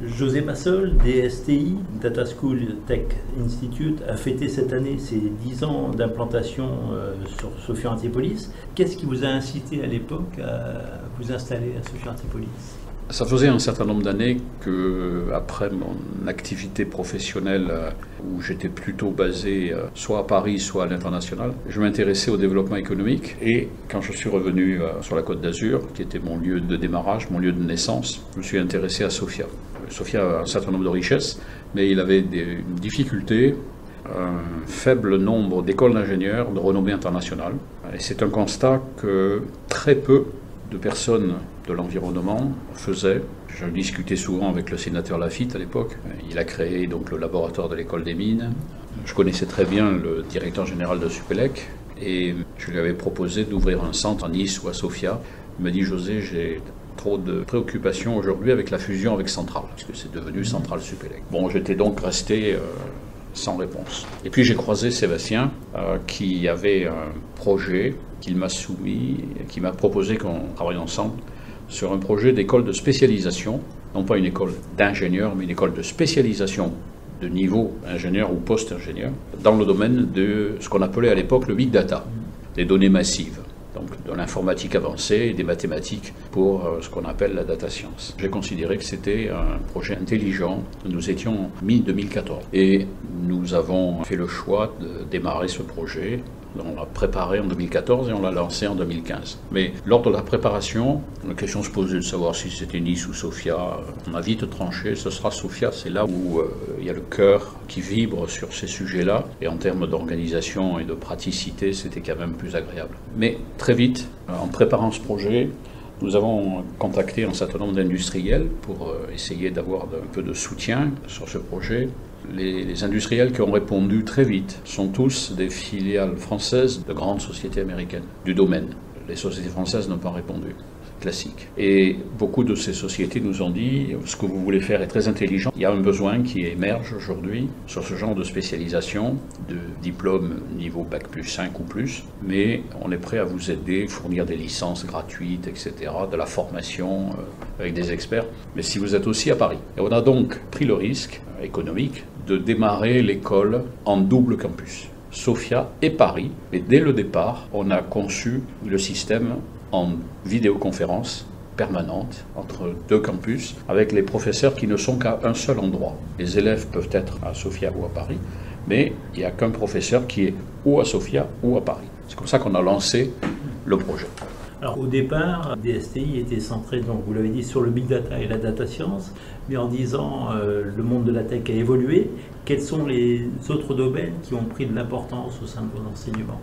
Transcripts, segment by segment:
José Massol, DSTI, Data School Tech Institute, a fêté cette année ses 10 ans d'implantation sur Sophia Antipolis. Qu'est-ce qui vous a incité à l'époque à vous installer à Sophia Antipolis? Ça faisait un certain nombre d'années que, après mon activité professionnelle, où j'étais plutôt basé soit à Paris, soit à l'international, je m'intéressais au développement économique. Et quand je suis revenu sur la Côte d'Azur, qui était mon lieu de démarrage, mon lieu de naissance, je me suis intéressé à Sophia. Sophia a un certain nombre de richesses, mais il avait des difficultés, un faible nombre d'écoles d'ingénieurs de renommée internationale. Et c'est un constat que très peu de personnes de l'environnement faisaient. Je discutais souvent avec le sénateur Laffitte à l'époque. Il a créé donc le laboratoire de l'école des mines. Je connaissais très bien le directeur général de Supélec et je lui avais proposé d'ouvrir un centre à Nice ou à Sofia. Il m'a dit: José, j'ai trop de préoccupations aujourd'hui avec la fusion avec Centrale, parce que c'est devenu Centrale Supélec. Bon, j'étais donc resté sans réponse. Et puis j'ai croisé Sébastien qui avait un projet qu'il m'a soumis, qui m'a proposé qu'on travaille ensemble sur un projet d'école de spécialisation, non pas une école d'ingénieur, mais une école de spécialisation de niveau ingénieur ou post-ingénieur, dans le domaine de ce qu'on appelait à l'époque le big data, des données massives. Donc de l'informatique avancée et des mathématiques pour ce qu'on appelle la data science. J'ai considéré que c'était un projet intelligent. Nous étions mi-2014 et nous avons fait le choix de démarrer ce projet. On l'a préparé en 2014 et on l'a lancé en 2015. Mais lors de la préparation, la question se posait de savoir si c'était Nice ou Sofia. On a vite tranché, ce sera Sofia, c'est là où il y a le cœur qui vibre sur ces sujets-là. Et en termes d'organisation et de praticité, c'était quand même plus agréable. Mais très vite, en préparant ce projet, nous avons contacté un certain nombre d'industriels pour essayer d'avoir un peu de soutien sur ce projet. Les industriels qui ont répondu très vite sont tous des filiales françaises de grandes sociétés américaines du domaine. Les sociétés françaises n'ont pas répondu. Classique. Et beaucoup de ces sociétés nous ont dit: ce que vous voulez faire est très intelligent. Il y a un besoin qui émerge aujourd'hui sur ce genre de spécialisation, de diplôme niveau Bac plus 5 ou plus, mais on est prêt à vous aider, fournir des licences gratuites, etc., de la formation avec des experts, mais si vous êtes aussi à Paris. Et on a donc pris le risque économique de démarrer l'école en double campus, Sofia et Paris. Et dès le départ, on a conçu le système en vidéoconférence permanente entre deux campus, avec les professeurs qui ne sont qu'à un seul endroit. Les élèves peuvent être à Sofia ou à Paris, mais il n'y a qu'un professeur qui est ou à Sofia ou à Paris. C'est comme ça qu'on a lancé le projet. Alors au départ, DSTI était centré, donc vous l'avez dit, sur le big data et la data science, mais en 10 ans, le monde de la tech a évolué. Quels sont les autres domaines qui ont pris de l'importance au sein de vos enseignements ?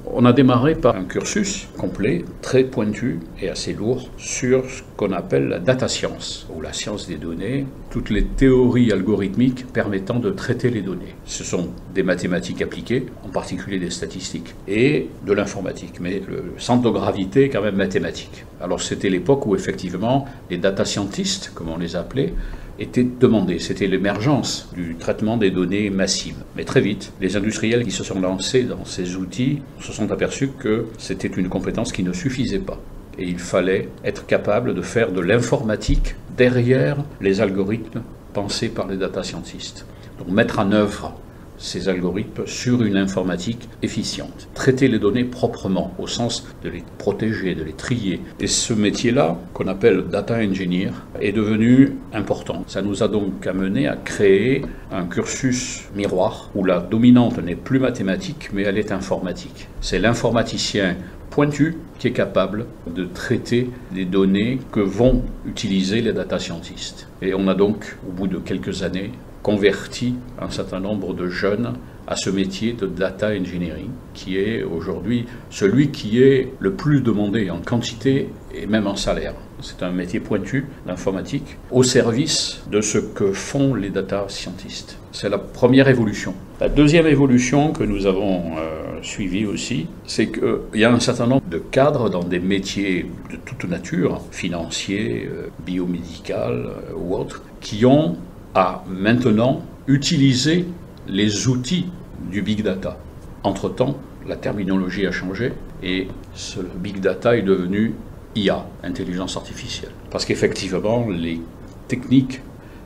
On a démarré par un cursus complet, très pointu et assez lourd, sur ce qu'on appelle la data science, ou la science des données, toutes les théories algorithmiques permettant de traiter les données. Ce sont des mathématiques appliquées, en particulier des statistiques, et de l'informatique, mais le centre de gravité est quand même mathématique. Alors c'était l'époque où effectivement les data scientists, comme on les appelait, était demandé. C'était l'émergence du traitement des données massives. Mais très vite, les industriels qui se sont lancés dans ces outils se sont aperçus que c'était une compétence qui ne suffisait pas. Et il fallait être capable de faire de l'informatique derrière les algorithmes pensés par les data scientists. Donc mettre en œuvre ces algorithmes sur une informatique efficiente. Traiter les données proprement, au sens de les protéger, de les trier. Et ce métier-là, qu'on appelle data engineer, est devenu important. Ça nous a donc amené à créer un cursus miroir, où la dominante n'est plus mathématique, mais elle est informatique. C'est l'informaticien pointu qui est capable de traiter les données que vont utiliser les data scientists. Et on a donc, au bout de quelques années, converti un certain nombre de jeunes à ce métier de data engineering, qui est aujourd'hui celui qui est le plus demandé en quantité et même en salaire. C'est un métier pointu d'informatique au service de ce que font les data scientists. C'est la première évolution. La deuxième évolution que nous avons suivie aussi, c'est qu'il y a un certain nombre de cadres dans des métiers de toute nature, financiers, biomédical ou autres, qui ont à maintenant utiliser les outils du big data. Entre-temps, la terminologie a changé et ce big data est devenu IA, intelligence artificielle. Parce qu'effectivement, les techniques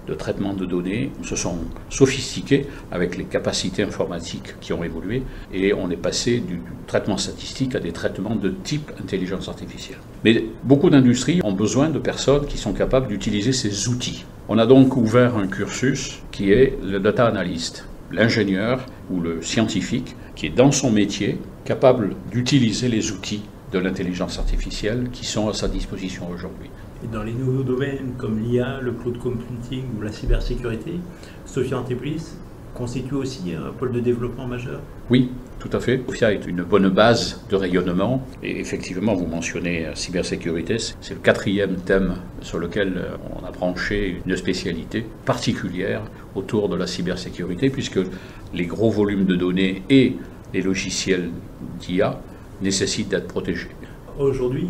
de traitement de données se sont sophistiqués avec les capacités informatiques qui ont évolué et on est passé du traitement statistique à des traitements de type intelligence artificielle. Mais beaucoup d'industries ont besoin de personnes qui sont capables d'utiliser ces outils. On a donc ouvert un cursus qui est le data analyst, l'ingénieur ou le scientifique qui est dans son métier capable d'utiliser les outils de l'intelligence artificielle qui sont à sa disposition aujourd'hui. Et dans les nouveaux domaines comme l'IA, le cloud computing ou la cybersécurité, Sophia Antipolis constitue aussi un pôle de développement majeur? Oui, tout à fait. Sophia est une bonne base de rayonnement et effectivement, vous mentionnez cybersécurité, c'est le 4e thème sur lequel on a branché une spécialité particulière autour de la cybersécurité puisque les gros volumes de données et les logiciels d'IA nécessitent d'être protégés. Aujourd'hui,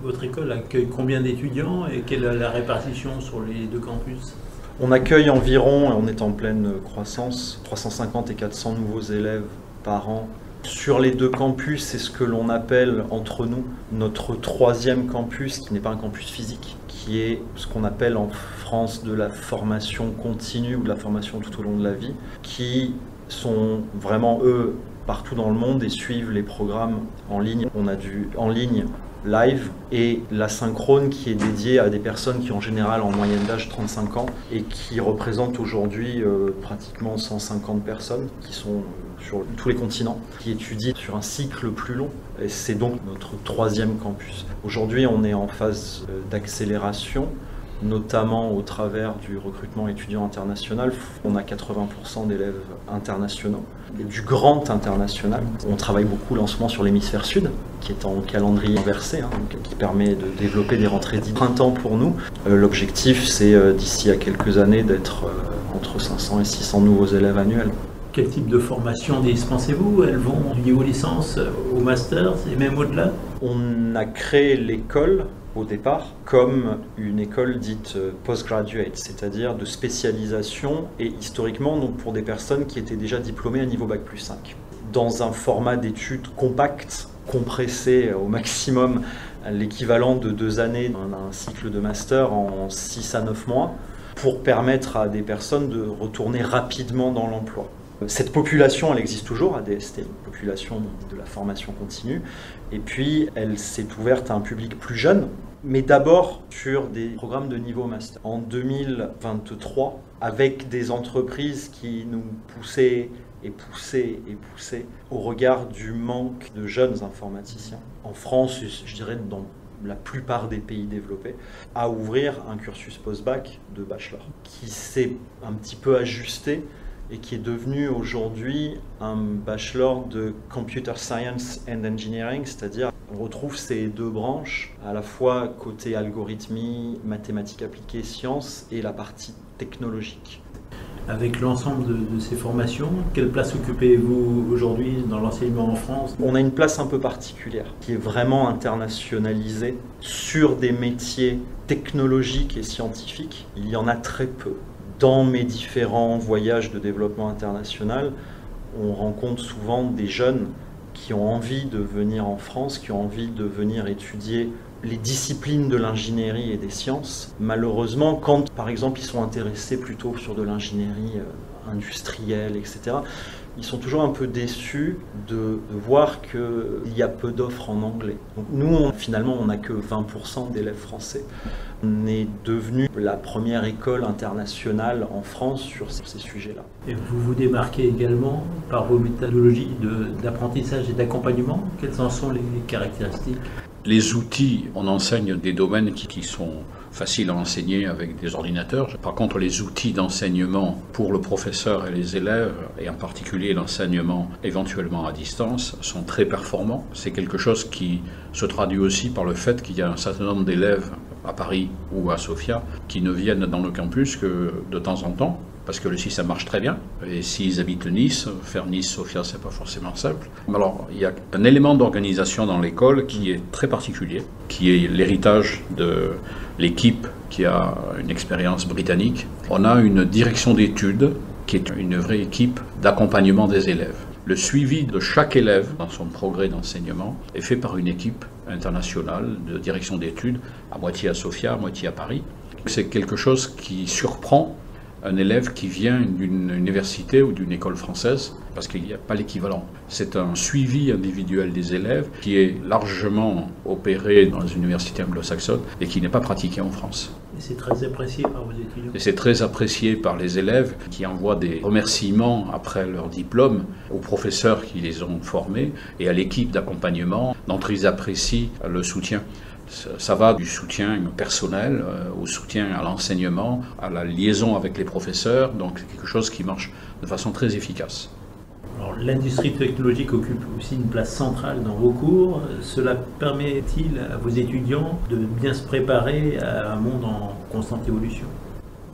votre école accueille combien d'étudiants et quelle est la répartition sur les 2 campus? On accueille environ, on est en pleine croissance, 350 et 400 nouveaux élèves par an. Sur les 2 campus, c'est ce que l'on appelle entre nous notre 3e campus, qui n'est pas un campus physique, qui est ce qu'on appelle en France de la formation continue ou de la formation tout au long de la vie, qui sont vraiment, eux, partout dans le monde et suivent les programmes en ligne. On a du en ligne live et l'asynchrone qui est dédié à des personnes qui en général en moyenne d'âge 35 ans et qui représentent aujourd'hui pratiquement 150 personnes qui sont sur tous les continents, qui étudient sur un cycle plus long. Et c'est donc notre 3e campus. Aujourd'hui, on est en phase d'accélération, notamment au travers du recrutement étudiant international. On a 80% d'élèves internationaux, du grand international. On travaille beaucoup là en ce moment sur l'hémisphère sud, qui est en calendrier inversé, donc, qui permet de développer des rentrées d'ici printemps pour nous. L'objectif, c'est d'ici à quelques années d'être entre 500 et 600 nouveaux élèves annuels. Quel type de formation dispensez-vous? Elles vont du niveau licence au master et même au-delà? On a créé l'école au départ comme une école dite postgraduate, c'est-à-dire de spécialisation et historiquement donc pour des personnes qui étaient déjà diplômées à niveau Bac+5. Dans un format d'études compact, compressé au maximum, l'équivalent de 2 années d'un cycle de master en 6 à 9 mois, pour permettre à des personnes de retourner rapidement dans l'emploi. Cette population, elle existe toujours à DST, une population de la formation continue, et puis elle s'est ouverte à un public plus jeune, mais d'abord sur des programmes de niveau master. En 2023, avec des entreprises qui nous poussaient et poussaient et poussaient au regard du manque de jeunes informaticiens, en France, je dirais dans la plupart des pays développés, à ouvrir un cursus post-bac de bachelor, qui s'est un petit peu ajusté et qui est devenu aujourd'hui un bachelor de Computer Science and Engineering, c'est-à-dire on retrouve ces 2 branches, à la fois côté algorithmie, mathématiques appliquées, sciences et la partie technologique. Avec l'ensemble de ces formations, quelle place occupez-vous aujourd'hui dans l'enseignement en France? On a une place un peu particulière, qui est vraiment internationalisée sur des métiers technologiques et scientifiques. Il y en a très peu. Dans mes différents voyages de développement international, on rencontre souvent des jeunes qui ont envie de venir en France, qui ont envie de venir étudier les disciplines de l'ingénierie et des sciences. Malheureusement, quand par exemple ils sont intéressés plutôt sur de l'ingénierie industrielle, etc., ils sont toujours un peu déçus de voir qu'il y a peu d'offres en anglais. Donc nous, finalement, on n'a que 20% d'élèves français. On est devenu la première école internationale en France sur ces sujets-là. Et vous vous démarquez également par vos méthodologies d'apprentissage et d'accompagnement. Quelles en sont les caractéristiques? Les outils, on enseigne des domaines qui sont faciles à enseigner avec des ordinateurs. Par contre, les outils d'enseignement pour le professeur et les élèves, et en particulier l'enseignement éventuellement à distance, sont très performants. C'est quelque chose qui se traduit aussi par le fait qu'il y a un certain nombre d'élèves à Paris ou à Sophia qui ne viennent dans le campus que de temps en temps, parce que le système marche très bien. Et s'ils habitent Nice, faire Nice-Sophia, c'est pas forcément simple. Alors, il y a un élément d'organisation dans l'école qui est très particulier, qui est l'héritage de l'équipe qui a une expérience britannique. On a une direction d'études qui est une vraie équipe d'accompagnement des élèves. Le suivi de chaque élève dans son progrès d'enseignement est fait par une équipe internationale de direction d'études, à moitié à Sophia, à moitié à Paris. C'est quelque chose qui surprend un élève qui vient d'une université ou d'une école française, parce qu'il n'y a pas l'équivalent. C'est un suivi individuel des élèves qui est largement opéré dans les universités anglo-saxonnes et qui n'est pas pratiqué en France. Et c'est très apprécié par vos étudiants. Et c'est très apprécié par les élèves qui envoient des remerciements après leur diplôme aux professeurs qui les ont formés et à l'équipe d'accompagnement, dont ils apprécient le soutien. Ça va du soutien personnel au soutien à l'enseignement, à la liaison avec les professeurs, donc c'est quelque chose qui marche de façon très efficace. Alors, l'industrie technologique occupe aussi une place centrale dans vos cours. Cela permet-il à vos étudiants de bien se préparer à un monde en constante évolution ?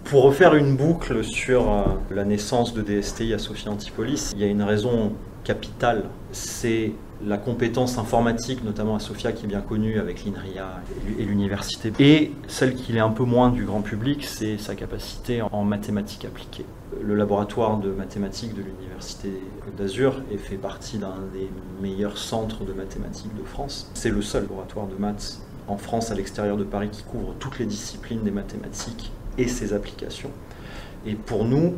Pour refaire une boucle sur la naissance de DSTI à Sophia Antipolis, il y a une raison capitale, c'est la compétence informatique, notamment à Sophia, qui est bien connue avec l'INRIA et l'université. Et celle qui est un peu moins du grand public, c'est sa capacité en mathématiques appliquées. Le laboratoire de mathématiques de l'université d'Azur fait partie d'un des meilleurs centres de mathématiques de France. C'est le seul laboratoire de maths en France, à l'extérieur de Paris, qui couvre toutes les disciplines des mathématiques et ses applications. Et pour nous,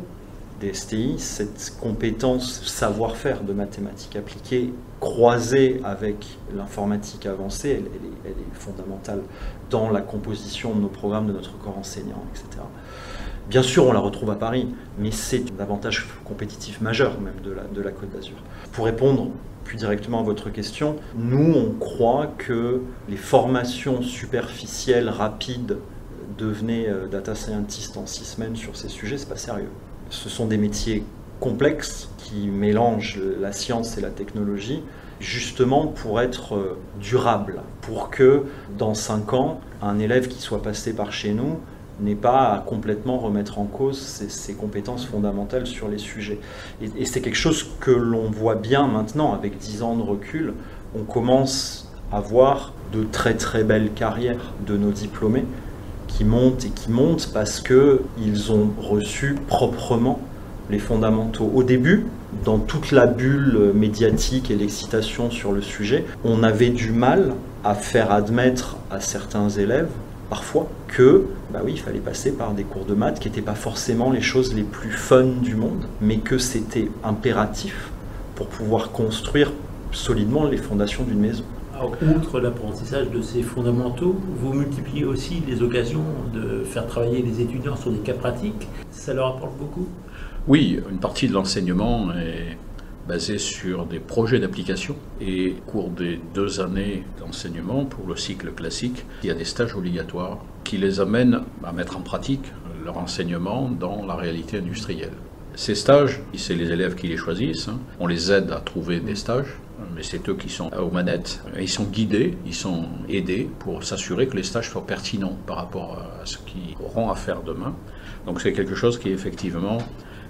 DSTI, cette compétence, savoir-faire de mathématiques appliquées croisée avec l'informatique avancée, elle est fondamentale dans la composition de nos programmes, de notre corps enseignant, etc. Bien sûr, on la retrouve à Paris, mais c'est un avantage compétitif majeur même de la Côte d'Azur. Pour répondre plus directement à votre question, nous, on croit que les formations superficielles, rapides, devenez data scientist en 6 semaines sur ces sujets, c'est pas sérieux. Ce sont des métiers complexes qui mélangent la science et la technologie, justement pour être durables, pour que dans 5 ans, un élève qui soit passé par chez nous n'ait pas à complètement remettre en cause ses compétences fondamentales sur les sujets. Et c'est quelque chose que l'on voit bien maintenant, avec 10 ans de recul, on commence à voir de très très belles carrières de nos diplômés, qui montent parce qu'ils ont reçu proprement les fondamentaux. Au début, dans toute la bulle médiatique et l'excitation sur le sujet, on avait du mal à faire admettre à certains élèves, parfois, que il fallait passer par des cours de maths qui n'étaient pas forcément les choses les plus fun du monde, mais que c'était impératif pour pouvoir construire solidement les fondations d'une maison. Alors, outre l'apprentissage de ces fondamentaux, vous multipliez aussi les occasions de faire travailler les étudiants sur des cas pratiques. Ça leur apporte beaucoup ? Oui, une partie de l'enseignement est basée sur des projets d'application. Et au cours des 2 années d'enseignement, pour le cycle classique, il y a des stages obligatoires qui les amènent à mettre en pratique leur enseignement dans la réalité industrielle. Ces stages, c'est les élèves qui les choisissent. On les aide à trouver des stages. Mais c'est eux qui sont aux manettes. Ils sont guidés, ils sont aidés pour s'assurer que les stages soient pertinents par rapport à ce qu'ils auront à faire demain. Donc c'est quelque chose qui effectivement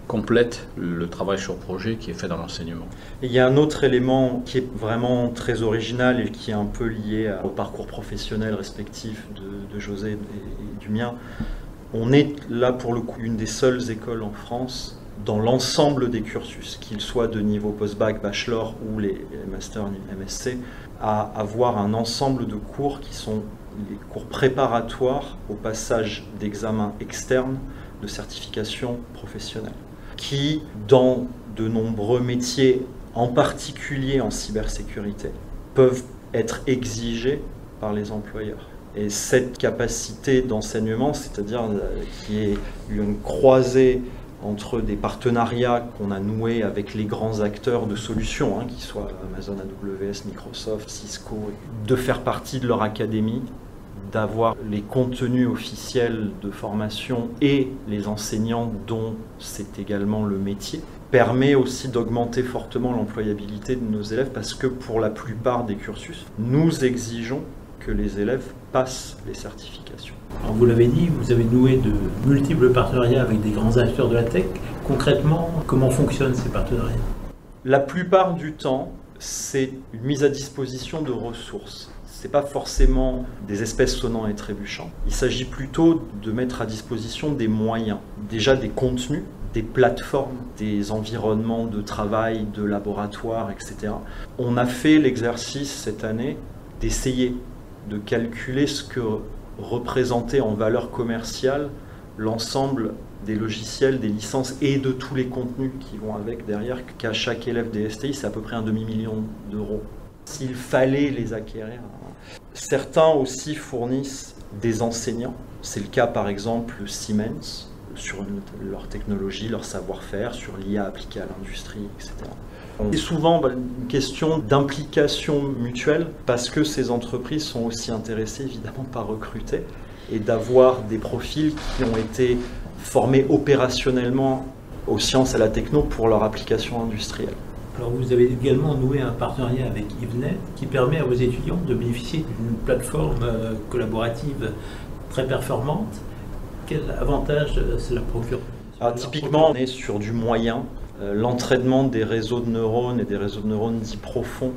complète le travail sur projet qui est fait dans l'enseignement. Il y a un autre élément qui est vraiment très original et qui est un peu lié au parcours professionnel respectif de José et du mien. On est là pour le coup une des seules écoles en France dans l'ensemble des cursus, qu'ils soient de niveau post-bac, bachelor ou les masters MSc, à avoir un ensemble de cours qui sont les cours préparatoires au passage d'examens externes de certification professionnelle, qui, dans de nombreux métiers, en particulier en cybersécurité, peuvent être exigés par les employeurs. Et cette capacité d'enseignement, c'est-à-dire qui est une croisée entre des partenariats qu'on a noués avec les grands acteurs de solutions, qu'ils soient Amazon, AWS, Microsoft, Cisco, de faire partie de leur académie, d'avoir les contenus officiels de formation et les enseignants dont c'est également le métier, permet aussi d'augmenter fortement l'employabilité de nos élèves parce que pour la plupart des cursus, nous exigeons que les élèves passent les certifications. Alors vous l'avez dit, vous avez noué de multiples partenariats avec des grands acteurs de la tech. Concrètement, comment fonctionnent ces partenariats ? La plupart du temps, c'est une mise à disposition de ressources. Ce n'est pas forcément des espèces sonnants et trébuchants. Il s'agit plutôt de mettre à disposition des moyens, déjà des contenus, des plateformes, des environnements de travail, de laboratoire, etc. On a fait l'exercice cette année d'essayer de calculer ce que représentait en valeur commerciale l'ensemble des logiciels, des licences et de tous les contenus qui vont avec derrière, qu'à chaque élève DSTI, c'est à peu près 1 demi-million d'euros. S'il fallait les acquérir. Certains aussi fournissent des enseignants. C'est le cas par exemple de Siemens, sur leur technologie, leur savoir-faire, sur l'IA appliquée à l'industrie, etc. C'est souvent une question d'implication mutuelle, parce que ces entreprises sont aussi intéressées évidemment par recruter et d'avoir des profils qui ont été formés opérationnellement aux sciences et à la techno pour leur application industrielle. Alors vous avez également noué un partenariat avec Yvnet qui permet à vos étudiants de bénéficier d'une plateforme collaborative très performante. Quel avantage cela procure? Alors, typiquement, on est sur du moyen. L'entraînement des réseaux de neurones et des réseaux de neurones dits profonds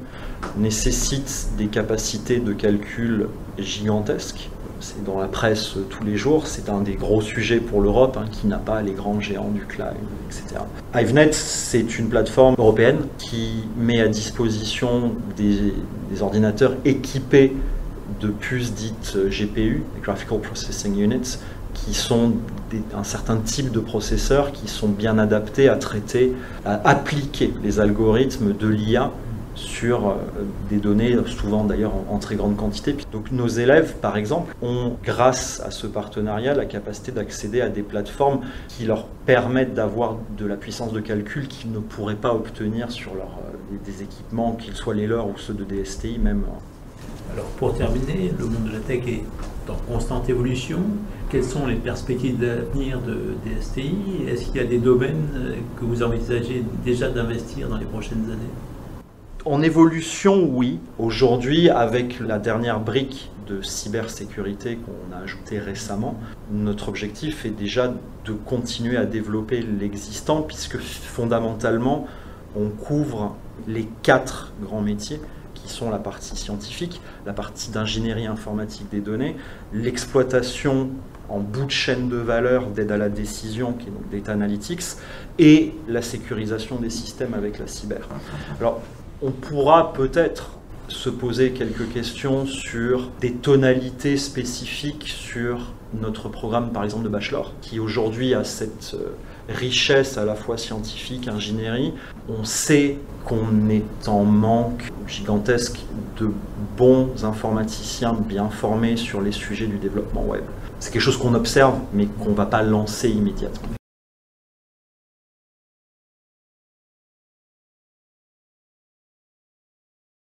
nécessite des capacités de calcul gigantesques. C'est dans la presse tous les jours, c'est un des gros sujets pour l'Europe, qui n'a pas les grands géants du cloud, etc. Yvnet, c'est une plateforme européenne qui met à disposition des ordinateurs équipés de puces dites GPU, Graphical Processing Units, qui sont un certain type de processeurs qui sont bien adaptés à traiter, à appliquer les algorithmes de l'IA sur des données, souvent d'ailleurs en très grande quantité. Donc nos élèves, par exemple, ont, grâce à ce partenariat, la capacité d'accéder à des plateformes qui leur permettent d'avoir de la puissance de calcul qu'ils ne pourraient pas obtenir sur des équipements, qu'ils soient les leurs ou ceux de DSTI même. Alors pour terminer, le monde de la tech est en constante évolution. Quelles sont les perspectives d'avenir de DSTI? Est-ce qu'il y a des domaines que vous envisagez déjà d'investir dans les prochaines années? En évolution, oui. Aujourd'hui, avec la dernière brique de cybersécurité qu'on a ajoutée récemment, notre objectif est déjà de continuer à développer l'existant, puisque fondamentalement, on couvre les 4 grands métiers qui sont la partie scientifique, la partie d'ingénierie informatique des données, l'exploitation en bout de chaîne de valeur d'aide à la décision, qui est donc Data Analytics, et la sécurisation des systèmes avec la cyber. Alors, on pourra peut-être se poser quelques questions sur des tonalités spécifiques sur notre programme, par exemple, de bachelor, qui aujourd'hui a cette richesse à la fois scientifique, ingénierie. On sait qu'on est en manque gigantesque de bons informaticiens bien formés sur les sujets du développement web. C'est quelque chose qu'on observe, mais qu'on ne va pas lancer immédiatement.